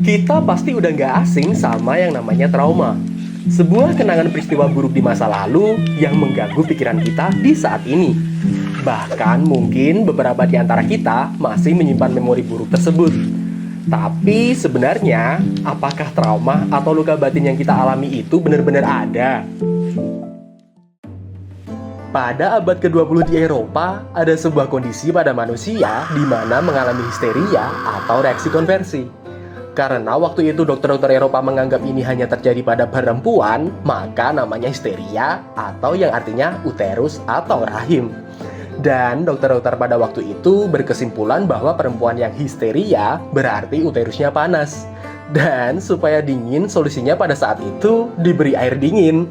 Kita pasti udah nggak asing sama yang namanya trauma. Sebuah kenangan peristiwa buruk di masa lalu yang mengganggu pikiran kita di saat ini. Bahkan mungkin beberapa di antara kita masih menyimpan memori buruk tersebut. Tapi sebenarnya, apakah trauma atau luka batin yang kita alami itu benar-benar ada? Pada abad ke-20 di Eropa, ada sebuah kondisi pada manusia di mana mengalami histeria atau reaksi konversi. Karena waktu itu dokter-dokter Eropa menganggap ini hanya terjadi pada perempuan, maka namanya histeria atau yang artinya uterus atau rahim. Dan dokter-dokter pada waktu itu berkesimpulan bahwa perempuan yang histeria berarti uterusnya panas. Dan supaya dingin, solusinya pada saat itu diberi air dingin.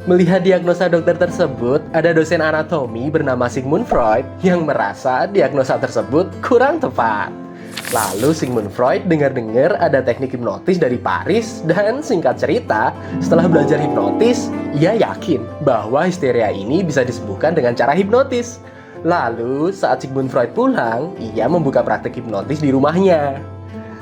Melihat diagnosa dokter tersebut, ada dosen anatomi bernama Sigmund Freud yang merasa diagnosa tersebut kurang tepat. Lalu Sigmund Freud dengar-dengar ada teknik hipnotis dari Paris dan singkat cerita, setelah belajar hipnotis, ia yakin bahwa histeria ini bisa disembuhkan dengan cara hipnotis. Lalu saat Sigmund Freud pulang, ia membuka praktek hipnotis di rumahnya.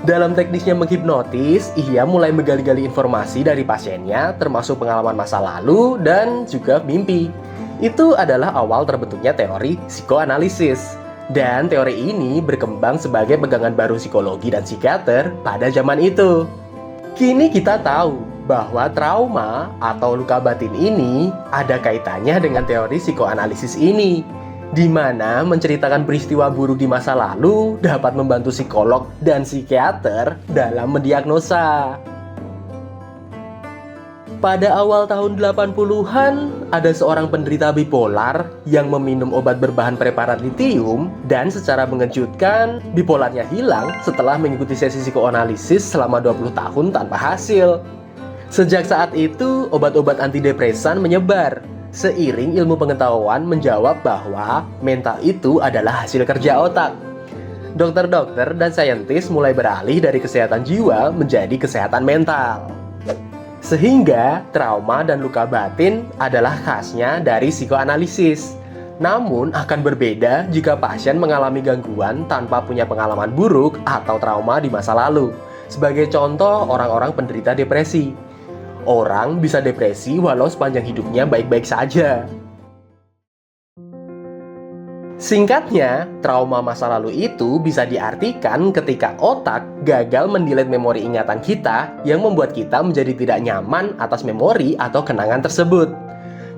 Dalam teknisnya menghipnotis, ia mulai menggali-gali informasi dari pasiennya, termasuk pengalaman masa lalu dan juga mimpi. Itu adalah awal terbentuknya teori psikoanalisis. Dan teori ini berkembang sebagai pegangan baru psikologi dan psikiater pada zaman itu. Kini kita tahu bahwa trauma atau luka batin ini ada kaitannya dengan teori psikoanalisis ini, di mana menceritakan peristiwa buruk di masa lalu dapat membantu psikolog dan psikiater dalam mendiagnosa. Pada awal tahun 80-an, ada seorang penderita bipolar yang meminum obat berbahan preparat litium dan secara mengejutkan, bipolarnya hilang setelah mengikuti sesi psikoanalisis selama 20 tahun tanpa hasil. Sejak saat itu, obat-obat antidepresan menyebar. Seiring ilmu pengetahuan menjawab bahwa mental itu adalah hasil kerja otak. Dokter-dokter dan saintis mulai beralih dari kesehatan jiwa menjadi kesehatan mental. Sehingga trauma dan luka batin adalah khasnya dari psikoanalisis. Namun akan berbeda jika pasien mengalami gangguan tanpa punya pengalaman buruk atau trauma di masa lalu. Sebagai contoh, orang-orang penderita depresi. Orang bisa depresi walau sepanjang hidupnya baik-baik saja. Singkatnya, trauma masa lalu itu bisa diartikan ketika otak gagal mendelete memori ingatan kita yang membuat kita menjadi tidak nyaman atas memori atau kenangan tersebut.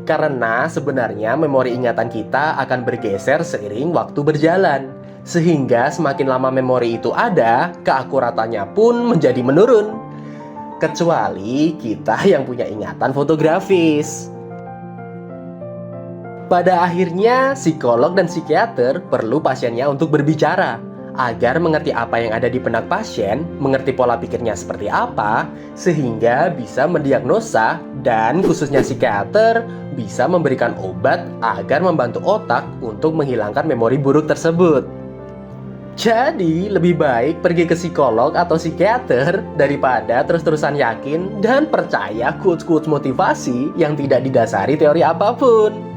Karena sebenarnya memori ingatan kita akan bergeser seiring waktu berjalan. Sehingga semakin lama memori itu ada, keakuratannya pun menjadi menurun. Kecuali kita yang punya ingatan fotografis. Pada akhirnya, psikolog dan psikiater perlu pasiennya untuk berbicara agar mengerti apa yang ada di benak pasien, mengerti pola pikirnya seperti apa, sehingga bisa mendiagnosa dan khususnya psikiater bisa memberikan obat agar membantu otak untuk menghilangkan memori buruk tersebut. Jadi, lebih baik pergi ke psikolog atau psikiater daripada terus-terusan yakin dan percaya quotes-quotes motivasi yang tidak didasari teori apapun.